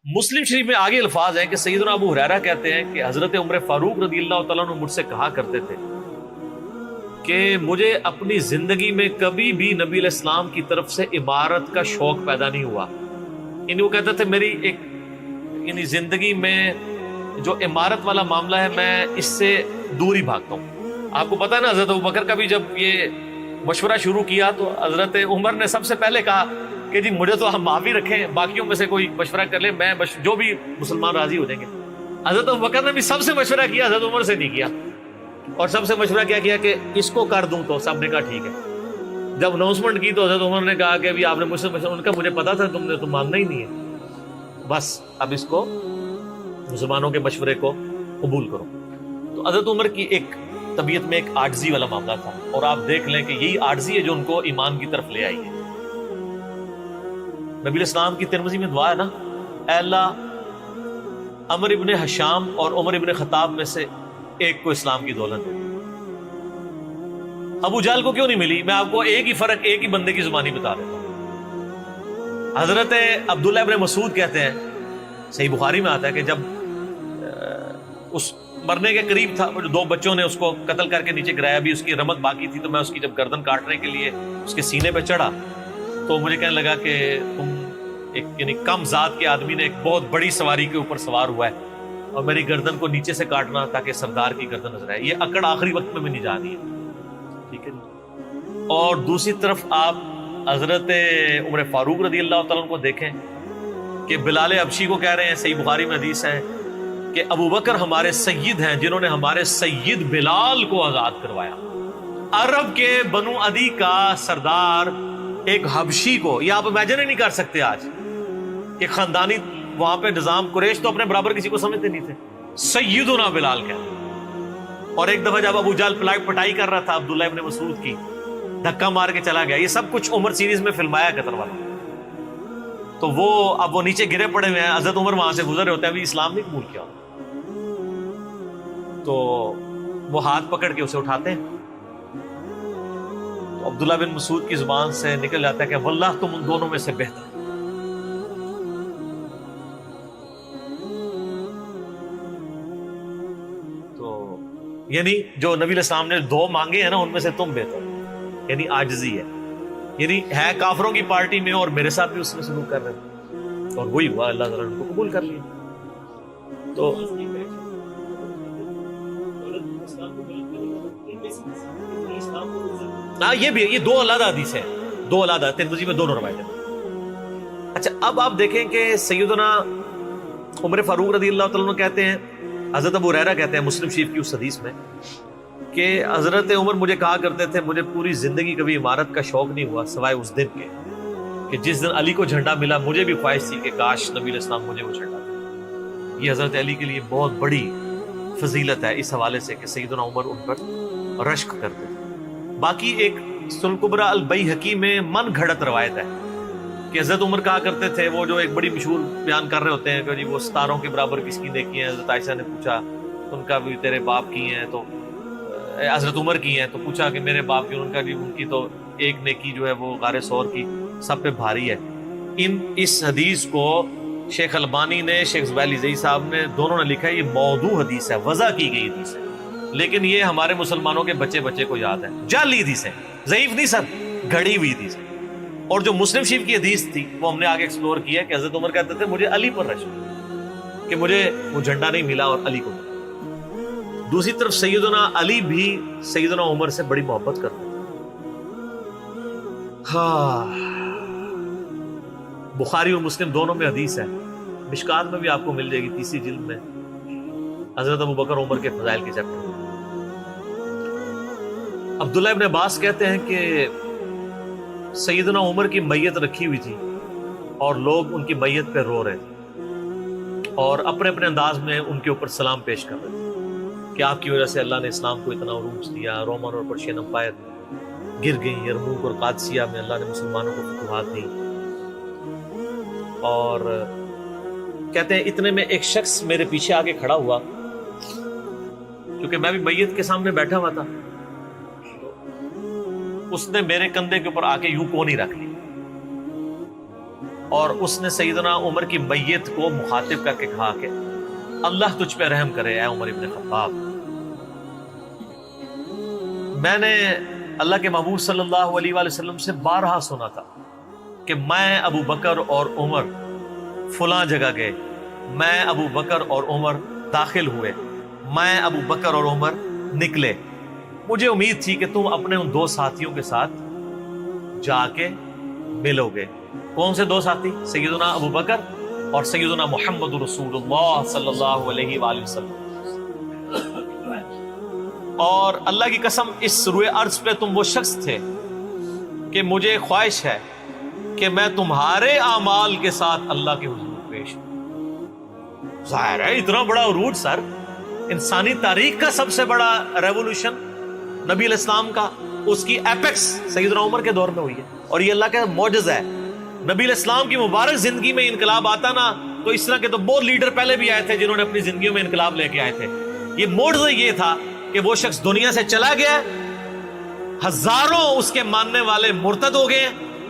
مسلم شریف میں آگے الفاظ ہیں کہ سیدنا ابو ہریرہ کہتے ہیں کہ حضرت عمر فاروق رضی اللہ تعالیٰ عنہ مجھ سے کہا کرتے تھے کہ مجھے اپنی زندگی میں کبھی بھی نبی علیہ السلام کی طرف سے عمارت کا شوق پیدا نہیں ہوا. یعنی وہ کہتے تھے میری ایک یعنی زندگی میں جو عمارت والا معاملہ ہے میں اس سے دور ہی بھاگتا ہوں. آپ کو پتہ ہے نا حضرت ابوبکر کا بھی جب یہ مشورہ شروع کیا تو حضرت عمر نے سب سے پہلے کہا کہ جی مجھے تو ہم معافی رکھیں, باقیوں میں سے کوئی مشورہ کر لے, میں جو بھی مسلمان راضی ہو جائیں گے. حضرت ابوبکر نے بھی سب سے مشورہ کیا, حضرت عمر سے نہیں کیا. اور سب سے مشورہ کیا کہ اس کو کر دوں, تو سب نے کہا ٹھیک ہے. جب اناؤنسمنٹ کی تو حضرت عمر نے کہا کہ آپ نے مجھ سے مشورہ, ان کا مجھے پتا تھا تم نے تو ماننا ہی نہیں ہے, بس اب اس کو مسلمانوں کے مشورے کو قبول کرو. تو حضرت عمر کی ایک طبیعت میں ایک عاجزی والا معاملہ تھا, اور آپ دیکھ لیں کہ یہی عاجزی ہے جو ان کو ایمان کی طرف لے آئی ہے. نبی علیہ السلام کی ترمذی میں دعا ہے نا, اے اللہ عمر ابن حشام اور عمر ابن خطاب میں سے ایک کو اسلام کی دولت دے. ابو جہل کو کیوں نہیں ملی؟ میں آپ کو ایک ہی فرق, ایک ہی بندے کی زبانی بتا دیتا ہوں. حضرت عبداللہ ابن مسعود کہتے ہیں, صحیح بخاری میں آتا ہے کہ جب اس مرنے کے قریب تھا, دو بچوں نے اس کو قتل کر کے نیچے گرایا, بھی اس کی رمق باقی تھی, تو میں اس کی جب گردن کاٹنے کے لیے اس کے سینے پہ چڑھا تو مجھے کہنے لگا کہ تم ایک یعنی کم ذات کے آدمی نے ایک بہت بڑی سواری کے اوپر سوار ہوا ہے, اور میری گردن کو نیچے سے کاٹنا تاکہ سردار کی گردن نظر آئے. یہ اکڑ آخری وقت میں بھی نہیں جا رہی ہے, ٹھیک ہے جی. اور دوسری طرف آپ حضرت عمر فاروق رضی اللہ تعالیٰ عنہ کو دیکھیں کہ بلال حبشی کو کہہ رہے ہیں, صحیح بخاری میں حدیث ہے کہ ابو بکر ہمارے سید ہیں جنہوں نے ہمارے سید بلال کو آزاد کروایا. عرب کے بنو عدی کا سردار ایک حبشی کو, یہ آپ امیجن ہی نہیں کر سکتے آج کہ خاندانی وہاں پہ نظام, قریش تو اپنے برابر کسی کو سمجھتے نہیں تھے, سیدنا بلال کیا. اور ایک دفعہ جب ابو جہل پٹائی کر رہا تھا عبداللہ ابن مسعود کی, دھکا مار کے چلا گیا. یہ سب کچھ عمر سیریز میں فلمایا قطر والا. تو وہ اب وہ نیچے گرے پڑے ہوئے ہیں, حضرت عمر وہاں سے گزر ہوتے ہیں, ابھی اسلام نہیں قبول کیا. تو وہ ہاتھ پکڑ کے اسے اٹھاتے ہیں, تو عبداللہ بن مسعود کی زبان سے نکل جاتا ہے کہ واللہ تم ان دونوں میں سے بہتر. تو یعنی جو نبی علیہ السلام نے دو مانگے ہیں نا, ان میں سے تم بہتر, یعنی عاجزی ہے. یعنی ہے کافروں کی پارٹی میں اور میرے ساتھ بھی اس میں سلوک کر رہے ہیں, اور وہی ہوا, اللہ تعالیٰ نے ان کو قبول کر لیا. تو ہاں یہ بھی, یہ دو علیحدہ حدیث ہیں, دو علیحدہ, ترمذی میں دونوں روایتیں. اچھا اب آپ دیکھیں کہ سیدنا عمر فاروق رضی اللہ تعالیٰ عنہ کہتے ہیں, حضرت ابو ہریرہ کہتے ہیں مسلم شریف کی اس حدیث میں کہ حضرت عمر مجھے کہا کرتے تھے مجھے پوری زندگی کبھی عمارت کا شوق نہیں ہوا سوائے اس دن کے کہ جس دن علی کو جھنڈا ملا. مجھے بھی خواہش تھی کہ کاش نبی علیہ السلام مجھے وہ جھنڈا دے. یہ حضرت علی کے لیے بہت بڑی فضیلت ہے اس حوالے سے کہ سیدنا عمر ان پر رشک کرتے تھے. باقی ایک سنن کبریٰ البیہقی میں من گھڑت روایت ہے کہ حضرت عمر کہا کرتے تھے, وہ جو ایک بڑی مشہور بیان کر رہے ہوتے ہیں کہ جی وہ ستاروں کے برابر کس کی نیکی ہیں. حضرت عائشہ نے پوچھا ان کا بھی تیرے باپ کی ہیں, تو حضرت عمر کی ہیں, تو پوچھا کہ میرے باپ کی, ان کا بھی, ان کی تو ایک نیکی جو ہے وہ غار ثور کی سب پہ بھاری ہے. اس حدیث کو شیخ البانی نے, شیخ زبیلی زئی صاحب نے, دونوں نے لکھا ہے یہ موضوع حدیث ہے, وضع کی گئی حدیث ہے, لیکن یہ ہمارے مسلمانوں کے بچے کو یاد ہے. جعلی حدیث ہے, ضعیف نہیں سر, گھڑی ہوئی حدیث ہے. اور جو مسلم شریف کی حدیث تھی وہ ہم نے آگے ایکسپلور کیا کہ حضرت عمر کہتے تھے مجھے علی پر رشک کہ مجھے وہ جھنڈا نہیں ملا اور علی کو ملا. دوسری طرف سیدنا علی بھی سیدنا عمر سے بڑی محبت کرتے ہیں. بخاری اور مسلم دونوں میں حدیث ہے, مشکات میں بھی آپ کو مل جائے گی, تیسری جلد میں, حضرت ابو بکر عمر کے فضائل کے چیپٹر میں. عبداللہ ابن عباس کہتے ہیں کہ سیدنا عمر کی میت رکھی ہوئی تھی اور لوگ ان کی میت پہ رو رہے تھے اور اپنے اپنے انداز میں ان کے اوپر سلام پیش کر رہے تھے کہ آپ کی وجہ سے اللہ نے اسلام کو اتنا عروج دیا, رومن اور پرشین امپائر گر گئی, یرموک اور قادسیہ میں اللہ نے مسلمانوں کو فتوحات دی. اور کہتے ہیں اتنے میں ایک شخص میرے پیچھے آگے کھڑا ہوا, کیونکہ میں بھی میت کے سامنے بیٹھا ہوا تھا, اس نے میرے کندھے کے اوپر آ کے یوں کونی رکھ لی اور اس نے سیدنا عمر کی میت کو مخاطب کر کے کہا کہ اللہ تجھ پہ رحم کرے اے عمر ابن خطاب، میں نے اللہ کے محبوب صلی اللہ علیہ وآلہ وسلم سے بارہا سنا تھا کہ میں ابو بکر اور عمر فلاں جگہ گئے، میں ابو بکر اور عمر داخل ہوئے، میں ابو بکر اور عمر نکلے، مجھے امید تھی کہ تم اپنے ان دو ساتھیوں کے ساتھ جا کے ملو گے۔ کون سے دو ساتھی؟ سیدنا ابو بکر اور سیدنا محمد رسول اللہ صلی اللہ علیہ وآلہ وسلم۔ اور اللہ کی قسم اس روئے ارض پہ تم وہ شخص تھے کہ مجھے خواہش ہے کہ میں تمہارے اعمال کے ساتھ اللہ کے حضور پیش ہوں۔ ظاہر ہے اتنا بڑا عروج سر، انسانی تاریخ کا سب سے بڑا ریولوشن نبی علیہ السلام کا، اس کی ایپیکس سیدنا عمر کے دور میں ہوئی ہے، اور یہ اللہ کا معجزہ ہے۔ نبی علیہ السلام کی مبارک زندگی میں انقلاب آتا نا تو اس طرح کے تو بہت لیڈر پہلے بھی آئے تھے جنہوں نے اپنی زندگیوں میں انقلاب لے کے آئے تھے۔ یہ معجزہ یہ تھا کہ وہ شخص دنیا سے چلا گیا، ہزاروں اس کے ماننے والے مرتد ہو گئے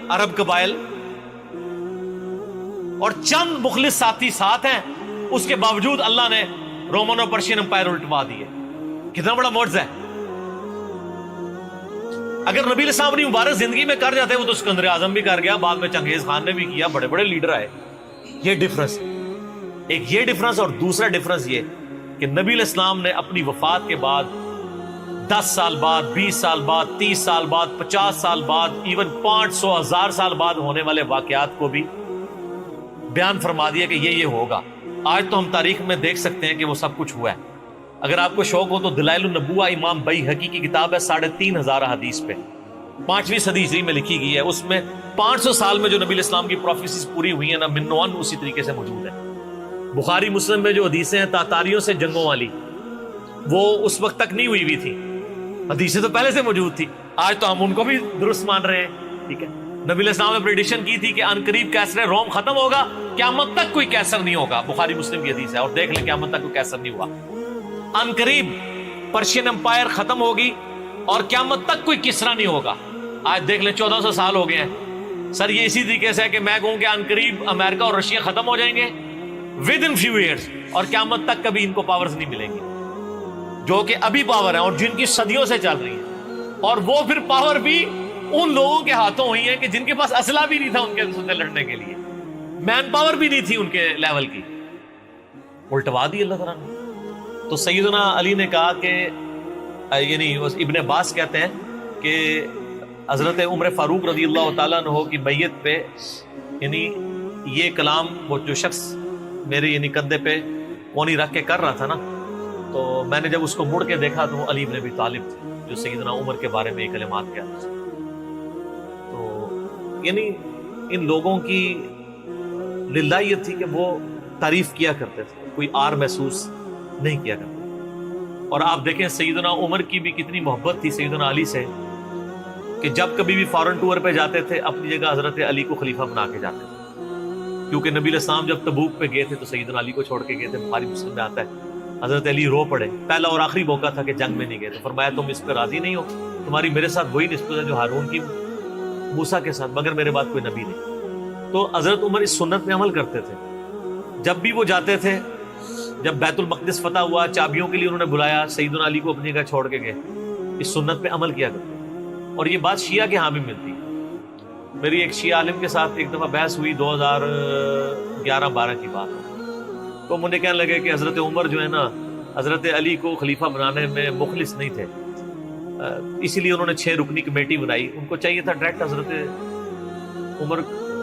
عرب قبائل، اور چند مخلص ساتھی ساتھ ہیں، اس کے باوجود اللہ نے رومن اور پرشین امپائر الٹوا دیے۔ کتنا بڑا معجزہ ہے۔ اگر نبی علیہ السلام اپنی مبارک زندگی میں کر جاتے، وہ تو سکندر اعظم بھی کر گیا، بعد میں چنگیز خان نے بھی کیا، بڑے بڑے لیڈر آئے۔ یہ ڈفرنس، ایک یہ ڈفرنس، اور دوسرا ڈفرنس یہ کہ نبی علیہ السلام نے اپنی وفات کے بعد 10 سال بعد، 20 سال بعد، 30 سال بعد، 50 سال بعد، ایون 500 1000 سال بعد ہونے والے واقعات کو بھی بیان فرما دیا کہ یہ ہوگا۔ آج تو ہم تاریخ میں دیکھ سکتے ہیں کہ وہ سب کچھ ہوا ہے۔ اگر آپ کو شوق ہو تو دلائل النبوہ امام بیہقی کی کتاب ہے، 3500 حدیث پہ، 5ویں صدی ہجری میں لکھی گئی ہے۔ اس میں 500 سال میں جو نبی علیہ السلام کی پروفیسیز پوری ہوئی ہیں نا، من و عن اسی طریقے سے موجود ہے۔ بخاری مسلم میں جو حدیثیں ہیں تاتاریوں سے جنگوں والی، وہ اس وقت تک نہیں ہوئی تھی، حدیثیں تو پہلے سے موجود تھی۔ آج تو ہم ان کو بھی درست مان رہے ہیں، ٹھیک ہے۔ نبی علیہ السلام نے پریڈکشن کی تھی کہ ان قریب کیسر روم ختم ہوگا، قیامت تک کوئی کیسر نہیں ہوگا، بخاری مسلم کی حدیث ہے، اور دیکھ لیں قیامت تک کوئی کیسر نہیں ہوا۔ ان قریب پرشین امپائر ختم ہوگی اور قیامت تک کوئی کسرا نہیں ہوگا۔ آج دیکھ لیں 1400 سال ہو گئے ہیں سر۔ یہ اسی طریقے سے ہے کہ میں کہوں کہ ان قریب امریکہ اور رشیا ختم ہو جائیں گے ود ان فیو ایئرس، اور قیامت تک کبھی ان کو پاورز نہیں ملیں گی جو کہ ابھی پاور ہیں اور جن کی صدیوں سے چل رہی ہیں، اور وہ پھر پاور بھی ان لوگوں کے ہاتھوں ہوئی ہے کہ جن کے پاس اسلحہ بھی نہیں تھا ان کے سے لڑنے کے لیے، مین پاور بھی نہیں تھی ان کے لیول کی، الٹوا دی اللہ تعالیٰ نے۔ تو سیدنا علی نے کہا کہ یعنی ابن عباس کہتے ہیں کہ حضرت عمر فاروق رضی اللہ تعالیٰ عنہ کی میت پہ یعنی یہ کلام وہ جو شخص میرے یعنی کندھے پہ کونی رکھ کے کر رہا تھا نا، تو میں نے جب اس کو مڑ کے دیکھا تو وہ علی بن ابی طالب تھے جو سیدنا عمر کے بارے میں یہ کلمات کہتے تھے۔ تو یعنی ان لوگوں کی للہ یہ تھی کہ وہ تعریف کیا کرتے تھے، کوئی آر محسوس نہیں کیا کرتے۔ اور آپ دیکھیں سیدنا عمر کی بھی کتنی محبت تھی سیدنا علی سے کہ جب کبھی بھی فارن ٹور پہ جاتے تھے اپنی جگہ حضرت علی کو خلیفہ بنا کے جاتے تھے، کیونکہ نبی علیہ السلام جب تبوک پہ گئے تھے تو سیدنا علی کو چھوڑ کے گئے تھے۔ بخاری مسلم میں آتا ہے حضرت علی رو پڑے، پہلا اور آخری موقع تھا کہ جنگ میں نہیں گئے، تو فرمایا تم اس پہ راضی نہیں ہو، تمہاری میرے ساتھ وہی نسبت ہے جو ہارون کی موسیٰ کے ساتھ، مگر میرے بعد کوئی نبی نہیں۔ تو حضرت عمر اس سنت پہ عمل کرتے تھے۔ جب بھی وہ جاتے تھے، جب بیت المقدس فتح ہوا، چابیوں کے لیے انہوں نے بلایا، سیدنا علی کو اپنی جگہ چھوڑ کے گئے، اس سنت پہ عمل کیا کرتے۔ اور یہ بات شیعہ کے ہاں بھی ملتی ہے۔ میری ایک شیعہ عالم کے ساتھ ایک دفعہ بحث ہوئی 2011-12 کی بات ہے، تو مجھے کہنے لگے کہ حضرت عمر جو ہے نا حضرت علی کو خلیفہ بنانے میں مخلص نہیں تھے، اسی لیے انہوں نے 6 رکنی کمیٹی بنائی، ان کو چاہیے تھا ڈائریکٹ حضرت عمر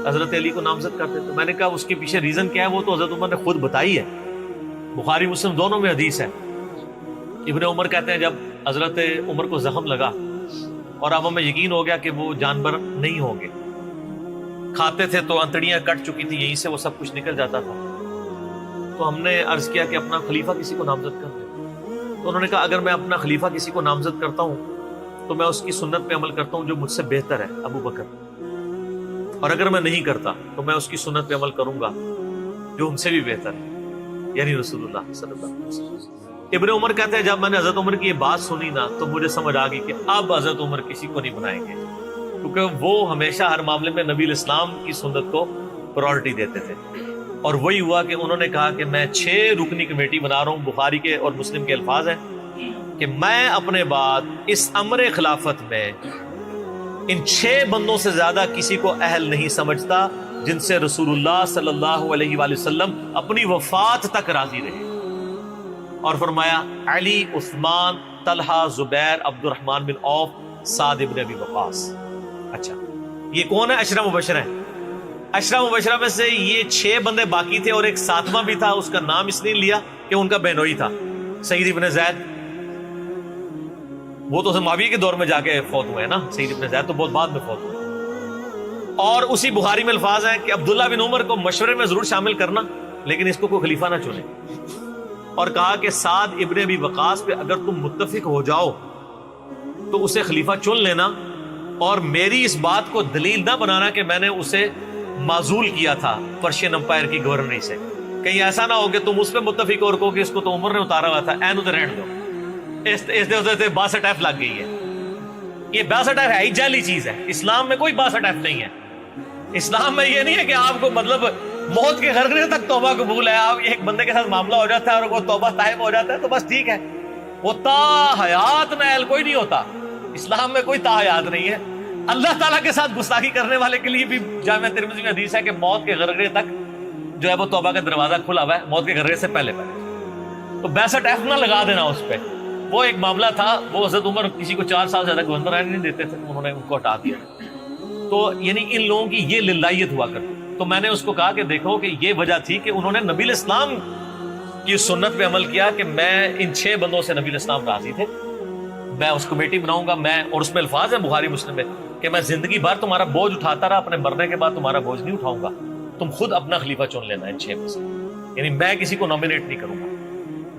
حضرت علی کو نامزد کرتے۔ تو میں نے کہا اس کے پیچھے ریزن کیا ہے، وہ تو حضرت عمر نے خود بتائی ہے، بخاری مسلم دونوں میں حدیث ہے۔ ابن عمر کہتے ہیں جب حضرت عمر کو زخم لگا اور اب ہمیں یقین ہو گیا کہ وہ جانور نہیں ہوں گے، کھاتے تھے تو انتڑیاں کٹ چکی تھی، یہیں سے وہ سب کچھ نکل جاتا تھا، تو ہم نے عرض کیا کہ اپنا خلیفہ کسی کو نامزد کر دیں۔ تو انہوں نے کہا اگر میں اپنا خلیفہ کسی کو نامزد کرتا ہوں تو میں اس کی سنت پہ عمل کرتا ہوں جو مجھ سے بہتر ہے، ابو بکر، اور اگر میں نہیں کرتا تو میں اس کی سنت پہ عمل کروں گا جو ان سے بھی بہتر ہے، یعنی رسول اللہ صلی اللہ علیہ وسلم۔ ابن عمر کہتے ہیں جب میں نے حضرت عمر کی یہ بات سنی نا تو مجھے سمجھ آ گئی کہ اب حضرت عمر کسی کو نہیں بنائیں گے، کیونکہ وہ ہمیشہ ہر معاملے میں نبی علیہ السلام کی سنت کو پرائورٹی دیتے تھے. اور وہی ہوا کہ انہوں نے کہا کہ میں 6 رکنی کمیٹی بنا رہا ہوں. بخاری کے اور مسلم کے الفاظ ہیں کہ میں اپنے بعد اس امر خلافت میں ان 6 بندوں سے زیادہ کسی کو اہل نہیں سمجھتا جن سے رسول اللہ صلی اللہ علیہ وآلہ وسلم اپنی وفات تک راضی رہے. اور فرمایا علی، عثمان، طلحہ، زبیر، عبد الرحمن بن عوف، سعد بن ابی وقاص. اچھا، یہ کون ہے؟ عشرہ مبشرہ ہیں. عشرہ مبشرہ میں سے یہ 6 بندے باقی تھے اور ایک 7واں بھی تھا. اس کا نام اس لیے لیا کہ ان کا بہنوئی تھا، سعید ابن زید. وہ تو معاویہ کے دور میں جا کے فوت ہوئے ہیں نا. سعید ابن زید تو بہت بعد میں فوت ہوئے. اور اسی بخاری میں الفاظ ہیں کہ عبداللہ بن عمر کو مشورے میں ضرور شامل کرنا لیکن اس کو کوئی خلیفہ نہ چنے. اور کہا کہ سعد ابن ابی وقاص پہ اگر تم متفق ہو جاؤ تو اسے خلیفہ چن لینا، اور میری اس بات کو دلیل نہ بنانا کہ میں نے اسے معزول کیا تھا پرشین امپائر کی گورنری سے. کہیں ایسا نہ ہو کہ تم اس پہ متفق اور کہو کہ اس کو تو عمر نے اتارا ہوا تھا، این ادھر رہن دو. اس 62 ایف لگ گئی ہے. یہ 62 ایف ہے جعلی چیز ہے. اسلام میں کوئی 62 ایف نہیں ہے. اسلام میں یہ نہیں ہے کہ آپ کو مطلب موت کے غرغرے تک توبہ قبول ہے. آپ ایک بندے کے ساتھ معاملہ ہو جاتا ہے اور وہ توبہ طائب ہو جاتا ہے تو بس ٹھیک ہے. وہ تا حیات نائل کوئی نہیں ہوتا. اسلام میں کوئی تا حیات نہیں ہے. اللہ تعالیٰ کے ساتھ گستاخی کرنے والے کے لیے بھی جامعہ ترمذی میں حدیث ہے کہ موت کے غرغرے تک جو ہے وہ توبہ کا دروازہ کھلا ہوا ہے، موت کے غرغرے سے پہلے. تو 62 ایف نہ لگا دینا اس پہ. وہ ایک معاملہ تھا، وہ حضرت عمر کسی کو 4 سال زیادہ گورنر رہنے نہیں دیتے تھے، انہوں نے ان کو ہٹا دیا. تو یعنی ان لوگوں کی یہ للہیت ہوا کرتی. تو میں نے اس کو کہا کہ دیکھو کہ یہ وجہ تھی کہ انہوں نے نبی الاسلام کی سنت پہ عمل کیا کہ میں ان 6 بندوں سے نبی الاسلام راضی تھے، میں اس کمیٹی بناؤں گا. میں اور اس میں الفاظ ہیں بخاری مسلم میں کہ میں زندگی بھر تمہارا بوجھ اٹھاتا رہا، اپنے مرنے کے بعد تمہارا بوجھ نہیں اٹھاؤں گا، تم خود اپنا خلیفہ چن لینا ان 6 میں سے. یعنی میں کسی کو نامینیٹ نہیں کروں گا.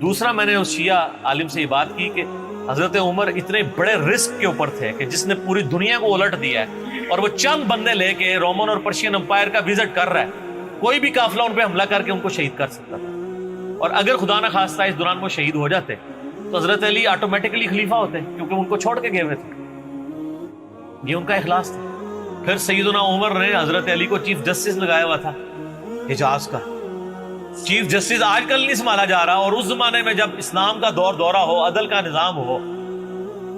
دوسرا، میں نے اس شیعہ عالم سے یہ بات کی کہ حضرت عمر اتنے بڑے رسک کے اوپر تھے کہ جس نے پوری دنیا کو الٹ دیا ہے اور وہ چند بندے لے کے رومن اور پرشین امپائر کا وزٹ کر رہا ہے. کوئی بھی قافلہ ان پہ حملہ کر کے ان کو شہید کر سکتا تھا. اور اگر خدا نہ خواستہ اس دوران وہ شہید ہو جاتے تو حضرت علی آٹومیٹکلی خلیفہ ہوتے کیونکہ ان کو چھوڑ کے گئے ہوئے تھے. یہ ان کا اخلاص تھا. پھر سیدنا عمر نے حضرت علی کو چیف جسٹس لگایا ہوا تھا حجاز کا. چیف جسٹس آج کل نہیں سنبھالا جا رہا، اور اس زمانے میں جب اسلام کا دور دورہ ہو، عدل کا نظام ہو،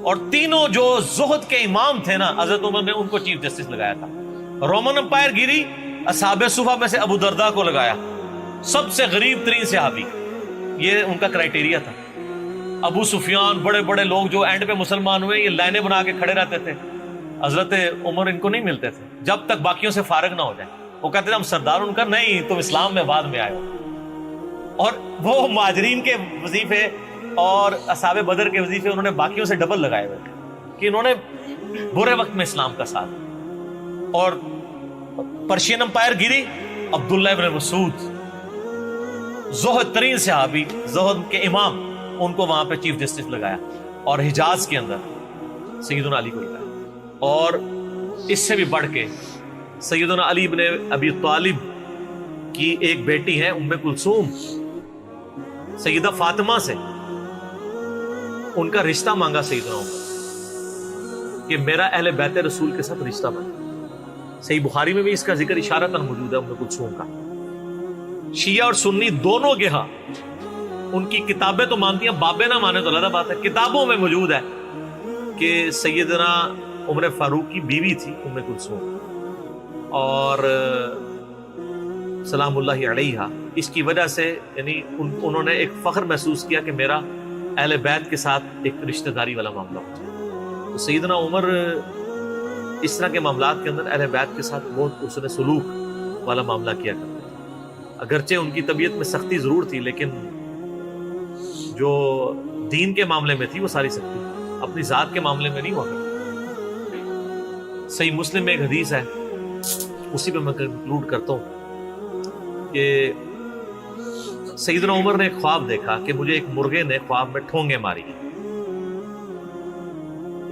اور تینوں جو زہد کے امام تھے نا، حضرت عمر نے ان کو چیف جسٹس لگایا تھا. رومن امپائر گری، اصحاب صفہ میں سے ابو درداء کو لگایا، سب سے غریب ترین صحابی. یہ ان کا کرائٹیریا تھا. ابو سفیان، بڑے بڑے لوگ جو اینڈ پہ مسلمان ہوئے، یہ لائنیں بنا کے کھڑے رہتے تھے. حضرت عمر ان کو نہیں ملتے تھے جب تک باقیوں سے فارغ نہ ہو جائے. وہ کہتے تھے ہم سردار. ان کا نہیں، تم اسلام میں بعد میں آئے ہو. اور وہ مہاجرین کے وظیفے اور اصحاب بدر کے وظیفے انہوں نے باقیوں سے ڈبل لگائے ہوئے تھے کہ انہوں نے برے وقت میں اسلام کا ساتھ. اور پرشین امپائر گری، عبداللہ ابن مسعود، زہد ترین صحابی، زہد کے امام، ان کو وہاں پہ چیف جسٹس لگایا. اور حجاز کے اندر سیدنا علی کو لگایا. اور اس سے بھی بڑھ کے سیدنا علی ابن ابی طالب کی ایک بیٹی ہے ام کلثوم، سیدہ فاطمہ سے ان کا رشتہ مانگا سیدنا عمر کہ میرا اہل بیت رسول کے ساتھ رشتہ بنا. صحیح بخاری میں بھی اس کا ذکر اشارتاً موجود ہے ام کلثوم کا. شیعہ اور سنی دونوں کے ہاں ان کی کتابیں تو مانتی ہیں، بابے نہ مانے تو علیحدہ بات ہے. کتابوں میں موجود ہے کہ سیدنا عمر فاروق کی بیوی تھی ام کلثوم، اور سلام اللہ علیہا. اس کی وجہ سے یعنی انہوں نے ایک فخر محسوس کیا کہ میرا اہل بیت کے ساتھ ایک رشتہ داری والا معاملہ ہوتا ہے. تو سیدنا عمر اس طرح کے معاملات کے اندر اہل بیت کے ساتھ بہت حسن سلوک والا معاملہ کیا کرتے تھے. اگرچہ ان کی طبیعت میں سختی ضرور تھی لیکن جو دین کے معاملے میں تھی وہ ساری سختی اپنی ذات کے معاملے میں نہیں ہوا کرتی. صحیح مسلم میں ایک حدیث ہے، اسی پہ میں کنکلوڈ کرتا ہوں کہ سیدنا عمر نے ایک خواب دیکھا کہ مجھے ایک مرغے نے خواب میں ٹھونگے ماری.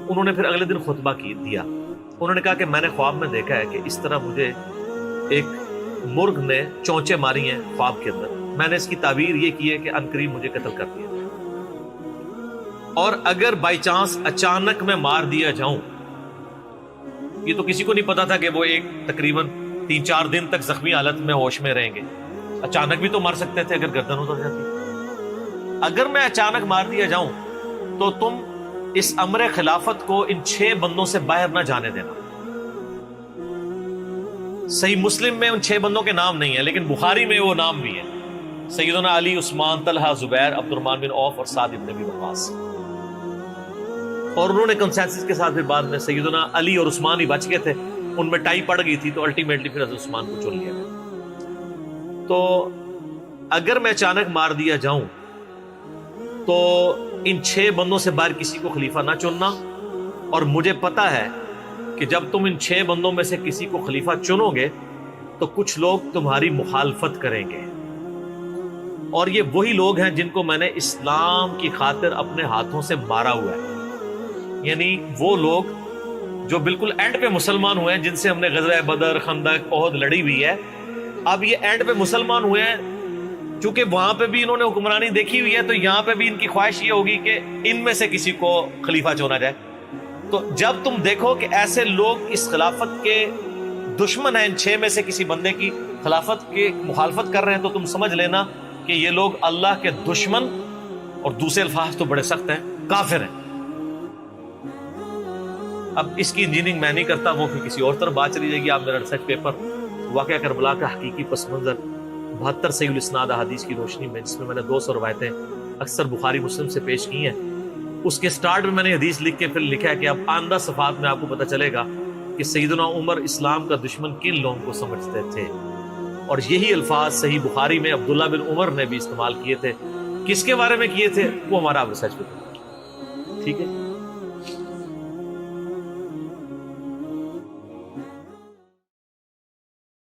انہوں نے پھر اگلے دن خطبہ دیا. انہوں نے کہا کہ میں نے خواب میں دیکھا ہے کہ اس طرح مجھے ایک مرغ نے چونچے ماری ہیں خواب کے اندر. میں نے اس کی تعبیر یہ کی ہے کہ عنقریب مجھے قتل کر دیا، اور اگر بائی چانس اچانک میں مار دیا جاؤں، یہ تو کسی کو نہیں پتا تھا کہ وہ ایک تقریباً 3-4 دن تک زخمی حالت میں ہوش میں رہیں گے. اچانک بھی تو مر سکتے تھے اگر گردن اتر جاتی. اگر میں اچانک مار دیا جاؤں تو تم اس امر خلافت کو ان 6 بندوں سے باہر نہ جانے دینا. صحیح مسلم میں ان 6 بندوں کے نام نہیں ہیں، لیکن بخاری میں وہ نام بھی ہیں: سیدنا علی، عثمان، طلحہ، زبیر، عبد الرحمن بن عوف اور سعد بن ابی وقاص. اور انہوں نے کنسنسس کے ساتھ پھر بعد میں سیدنا علی اور عثمان ہی بچ گئے تھے. ان میں ٹائی پڑ گئی تھی تو الٹیمیٹلی پھر حضرت عثمان کو چن لیا گیا. تو اگر میں اچانک مار دیا جاؤں تو ان 6 بندوں سے باہر کسی کو خلیفہ نہ چننا. اور مجھے پتا ہے کہ جب تم ان 6 بندوں میں سے کسی کو خلیفہ چنو گے تو کچھ لوگ تمہاری مخالفت کریں گے، اور یہ وہی لوگ ہیں جن کو میں نے اسلام کی خاطر اپنے ہاتھوں سے مارا ہوا ہے. یعنی وہ لوگ جو بالکل اینڈ پہ مسلمان ہوئے ہیں، جن سے ہم نے غزوہ بدر، خندق، احد لڑی ہوئی ہے. اب یہ اینڈ پہ مسلمان ہوئے ہیں، چونکہ وہاں پہ بھی انہوں نے حکمرانی دیکھی ہوئی ہے، تو یہاں پہ بھی ان کی خواہش یہ ہوگی کہ ان میں سے کسی کو خلیفہ چنا جائے. تو جب تم دیکھو کہ ایسے لوگ اس خلافت کے دشمن ہیں، ان 6 میں سے کسی بندے کی خلافت کی مخالفت کر رہے ہیں، تو تم سمجھ لینا کہ یہ لوگ اللہ کے دشمن، اور دوسرے الفاظ تو بڑے سخت ہیں، کافر ہیں. اب اس کی انجینئرنگ میں نہیں کرتا، وہ پھر کسی اور طرف بات چلی جائے گی. آپ میرا ریسرچ پیپر واقعہ کربلا کا حقیقی پس منظر 72 صحیح الاسناد احادیث کی روشنی میں، جس میں میں نے 200 روایتیں اکثر بخاری مسلم سے پیش کی ہیں، اس کے سٹارٹ میں نے حدیث لکھ کے پھر لکھا ہے کہ اب آئندہ صفحات میں آپ کو پتہ چلے گا کہ سیدنا عمر اسلام کا دشمن کن لوگوں کو سمجھتے تھے. اور یہی الفاظ صحیح بخاری میں عبداللہ بن عمر نے بھی استعمال کیے تھے. کس کے بارے میں کیے تھے وہ ہمارا ریسرچ پیپر. ٹھیک ہے.